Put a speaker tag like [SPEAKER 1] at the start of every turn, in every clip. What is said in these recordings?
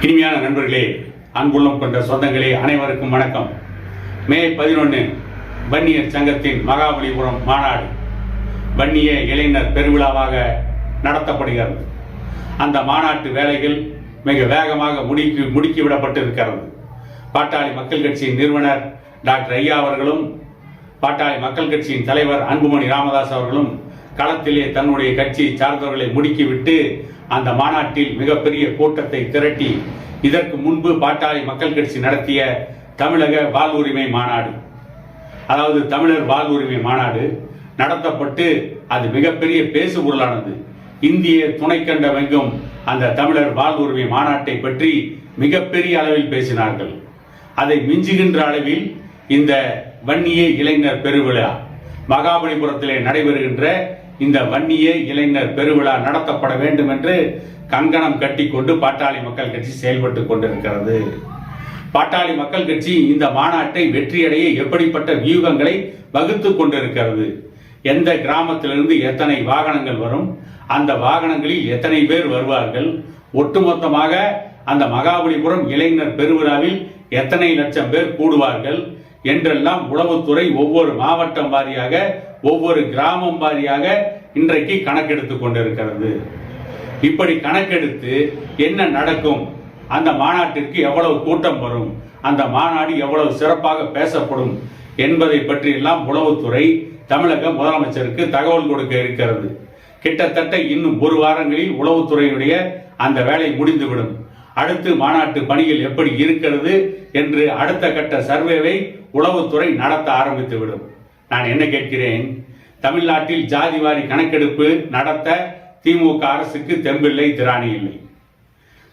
[SPEAKER 1] இனிமையான நண்பர்களே, அன்புள்ளம் கொண்ட சொந்தங்களே, அனைவருக்கும் வணக்கம். மே 11 வன்னியர் சங்கத்தின் மகாபலிபுரம் மாநாடு வன்னிய இளைஞர் பெருவிழாவாக நடத்தப்படுகிறது. அந்த மாநாட்டு வேலைகள் மிக வேகமாக முடுக்கிவிடப்பட்டிருக்கிறது. பாட்டாளி மக்கள் கட்சியின் நிறுவனர் டாக்டர் ஐயா அவர்களும் பாட்டாளி மக்கள் கட்சியின் தலைவர் அன்புமணி ராமதாஸ் அவர்களும் களத்திலே தன்னுடைய கட்சி சார்ந்தவர்களை முடுக்கிவிட்டு அந்த மாநாட்டில் மிகப்பெரிய கூட்டத்தை திரட்டி, இதற்கு முன்பு பாட்டாளி மக்கள் கட்சி நடத்திய தமிழக வாழ்வுரிமை மாநாடு, அதாவது தமிழர் வாழ்வுரிமை மாநாடு நடத்தப்பட்டு அது மிகப்பெரிய பேசு பொருளானது. இந்திய துணைக்கண்டமெங்கும் அந்த தமிழர் வாழ்வுரிமை மாநாட்டை பற்றி மிகப்பெரிய அளவில் பேசினார்கள். அதை மிஞ்சுகின்ற அளவில் இந்த வன்னிய இளைஞர் பெருவிழா மகாபலிபுரத்திலே நடைபெறுகின்ற இந்த வன்னிய இளைஞர் பெருவிழா நடத்தப்பட வேண்டும் என்று கங்கணம் கட்டிக்கொண்டு பாட்டாளி மக்கள் கட்சி செயல்பட்டுக் கொண்டிருக்கிறது. பாட்டாளி மக்கள் கட்சி இந்த மாநாட்டை வெற்றியடைய எப்படிப்பட்ட வியூகங்களை வகுத்துக் கொண்டிருக்கிறது. எந்த கிராமத்திலிருந்து எத்தனை வாகனங்கள் வரும், அந்த வாகனங்களில் எத்தனை பேர் வருவார்கள், ஒட்டுமொத்தமாக அந்த மகாபலிபுரம் இளைஞர் பெருவிழாவில் எத்தனை லட்சம் பேர் கூடுவார்கள் என்றெல்லாம் உளவுத்துறை ஒவ்வொரு மாவட்டம் வாரியாக ஒவ்வொரு கிராமம் வாரியாக இன்றைக்கு கணக்கெடுத்துக் கொண்டிருக்கிறது. இப்படி கணக்கெடுத்து என்ன நடக்கும், அந்த மாநாட்டிற்கு எவ்வளவு கூட்டம் வரும், அந்த மாநாடு எவ்வளவு சிறப்பாக பேசப்படும் என்பதை பற்றி எல்லாம் உளவுத்துறை தமிழக முதலமைச்சருக்கு தகவல் கொடுக்க இருக்கிறது. கிட்டத்தட்ட இன்னும் ஒரு வாரங்களில் உளவுத்துறையுடைய அந்த வேலை முடிந்துவிடும். அடுத்து மாநாட்டு பணிகள் எப்படி இருக்கிறது என்று அடுத்த கட்ட சர்வேவை உளவுத்துறை நடத்த ஆரம்பித்துவிடும். நான் என்ன கேட்கிறேன், தமிழ்நாட்டில் ஜாதிவாரி கணக்கெடுப்பு நடத்த திமுக அரசுக்கு தெம்பில்லை, திராணி இல்லை.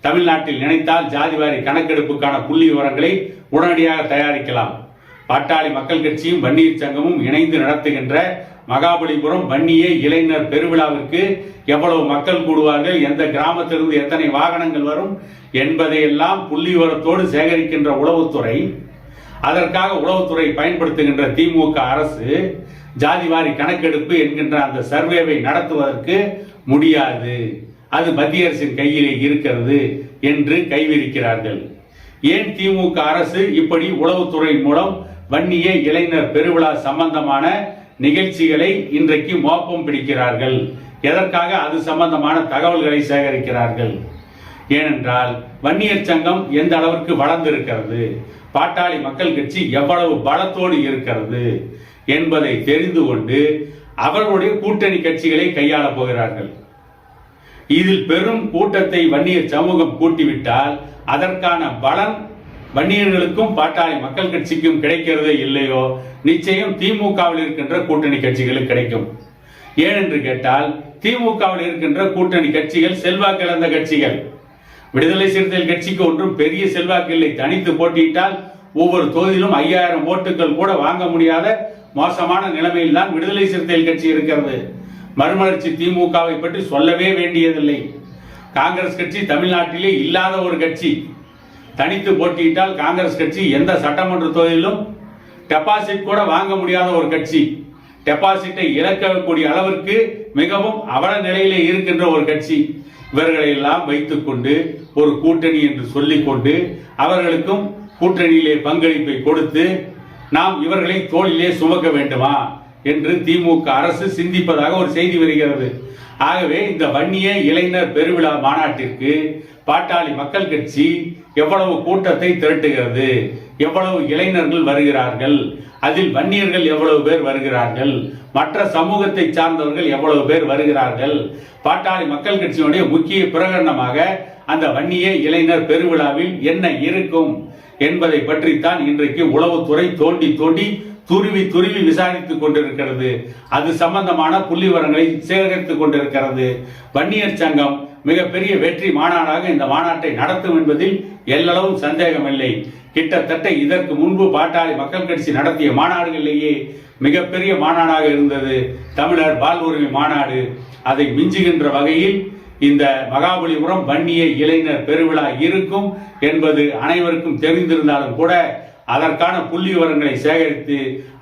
[SPEAKER 1] தமிழ்நாட்டில் நினைத்தால் ஜாதிவாரி கணக்கெடுப்புக்கான புள்ளி விவரங்களை உடனடியாக தயாரிக்கலாம். பாட்டாளி மக்கள் கட்சியும் வன்னியர் சங்கமும் இணைந்து நடத்துகின்ற மகாபலிபுரம் வன்னிய இளைஞர் பெருவிழாவிற்கு எவ்வளவு மக்கள் கூடுவார்கள், எந்த கிராமத்திலிருந்து எத்தனை வாகனங்கள் வரும் என்பதையெல்லாம் புள்ளி விவரத்தோடு சேகரிக்கின்ற உளவுத்துறை, அதற்காக உளவுத்துறை பயன்படுத்துகின்ற திமுக அரசு ஜாதிவாரி கணக்கெடுப்பு என்கின்ற அந்த சர்வேவை நடத்துவதற்கு முடியாது, அது மத்திய அரசின் கையிலே இருக்கிறது என்று கைவிரிக்கிறார்கள். ஏன் திமுக அரசு இப்படி உளவுத்துறை மூலம் வன்னிய இளைஞர் பெருவிழா சம்பந்தமான நிகழ்ச்சிகளை இன்றைக்கு மோப்பம் பிடிக்கிறார்கள்? எதற்காக அது சம்பந்தமான தகவல்களை சேகரிக்கிறார்கள்? ஏனென்றால் வன்னியர் சங்கம் எந்த அளவிற்கு வளர்ந்திருக்கிறது, பாட்டாளி மக்கள் கட்சி எவ்வளவு பலத்தோடு இருக்கிறது என்பதை தெரிந்து கொண்டு அவர்களுடைய கூட்டணி கட்சிகளை கையாள போகிறார்கள். இதில் பெரும் கூட்டத்தை வன்னியர் சமூகம் கூட்டிவிட்டால் அதற்கான பலன் வன்னியர்களுக்கும் பாட்டாளி மக்கள் கட்சிக்கும் கிடைக்கிறதே இல்லையோ, நிச்சயம் திமுகவில் இருக்கின்ற கூட்டணி கட்சிகளுக்கு கிடைக்கும். ஏனென்று கேட்டால் திமுகவில் இருக்கின்ற கூட்டணி கட்சிகள் செல்வாக்கு இழந்த கட்சிகள். விடுதலை சிறுத்தைகள் கட்சிக்கு ஒன்றும் பெரிய செல்வாக்கு இல்லை. தனித்து போட்டியிட்டால் ஒவ்வொரு தொகுதியிலும் 5000 ஓட்டுகள் கூட வாங்க முடியாத மோசமான நிலைமையில் தான் விடுதலை சிறுத்தைகள் கட்சி இருக்கிறது. மறுமலர்ச்சி திமுகவை பற்றி சொல்லவே வேண்டியதில்லை. காங்கிரஸ் கட்சி தமிழ்நாட்டிலே இல்லாத ஒரு கட்சி. தனித்து போட்டியிட்டால் காங்கிரஸ் கட்சி எந்த சட்டமன்ற தொகுதியிலும் டெபாசிட் கூட வாங்க முடியாத ஒரு கட்சி. டெபாசிட்டை இழக்கக்கூடிய அளவிற்கு மிகவும் அவல நிலையிலே இருக்கின்ற ஒரு கட்சி. இவர்களை எல்லாம் வைத்துக் கொண்டு ஒரு கூட்டணி என்று சொல்லிக்கொண்டு அவர்களுக்கும் கூட்டணியிலே பங்களிப்பை கொடுத்து நாம் இவர்களை தோளிலே சுமக்க வேண்டுமா என்று திமுக அரசு சிந்திப்பதாக ஒரு செய்தி வருகிறது. ஆகவே இந்த வன்னிய இளைஞர் பெருவிழா மாநாட்டிற்கு பாட்டாளி மக்கள் கட்சி எவ்வளவு கூட்டத்தை திரட்டுகிறது, எவ்வளவு இளைஞர்கள் வருகிறார்கள், அதில் வன்னியர்கள் எவ்வளவு பேர் வருகிறார்கள், மற்ற சமூகத்தை சார்ந்தவர்கள் எவ்வளவு பேர் வருகிறார்கள், பாட்டாளி மக்கள் கட்சியினுடைய முக்கிய பிரகடனமாக அந்த வன்னிய இளைஞர் பெருவிழாவில் என்ன இருக்கும் என்பதை பற்றித்தான் இன்றைக்கு உளவுத்துறை தோண்டி தோண்டி துருவி விசாரித்துக் கொண்டிருக்கிறது. அது சம்பந்தமான புள்ளி விவரங்களை சேகரித்துக் கொண்டிருக்கிறது. வன்னியர் சங்கம் மிகப்பெரிய வெற்றி மாநாடாக இந்த மாநாட்டை நடத்தும் என்பதில் எல்லளவும் சந்தேகமில்லை. கிட்டத்தட்ட இதற்கு முன்பு பாட்டாளி மக்கள் கட்சி நடத்திய மாநாடுகளிலேயே மிகப்பெரிய மாநாடாக இருந்தது தமிழர் வாழ்வுரிமை மாநாடு. அதை மிஞ்சுகின்ற வகையில் இந்த மகாபலிபுரம் வன்னிய இளைஞர் பெருவிழா இருக்கும் என்பது அனைவருக்கும் தெரிந்திருந்தாலும் கூட அதற்கான புள்ளி விவரங்களை சேகரித்து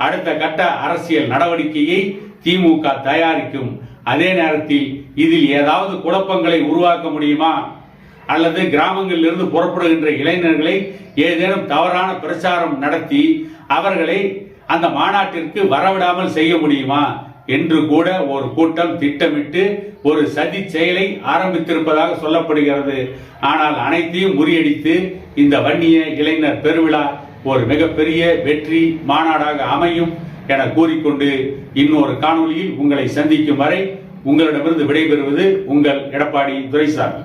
[SPEAKER 1] அடுத்த கட்ட அரசியல் நடவடிக்கையை திமுக தயாரிக்கும். அதே நேரத்தில் இதில் ஏதாவது குழப்பங்களை உருவாக்க முடியுமா, அல்லது கிராமங்களில் இருந்து புறப்படுகின்ற இளைஞர்களை ஏதேனும் தவறான பிரச்சாரம் நடத்தி அவர்களை அந்த மாநாட்டிற்கு வரவிடாமல் செய்ய முடியுமா என்று கூட ஒரு கூட்டம் திட்டமிட்டு ஒரு சதி செயலை ஆரம்பித்திருப்பதாக சொல்லப்படுகிறது. ஆனால் அனைத்தையும் முறியடித்து இந்த வன்னிய இளைஞர் பெருவிழா ஒரு மிகப்பெரிய வெற்றி மாநாடாக அமையும் என கூறிக்கொண்டு இன்னொரு காணொலியில் உங்களை சந்திக்கும் வரை உங்களிடமிருந்து விடைபெறுவது உங்கள் எடப்பாடி துரைசாமி.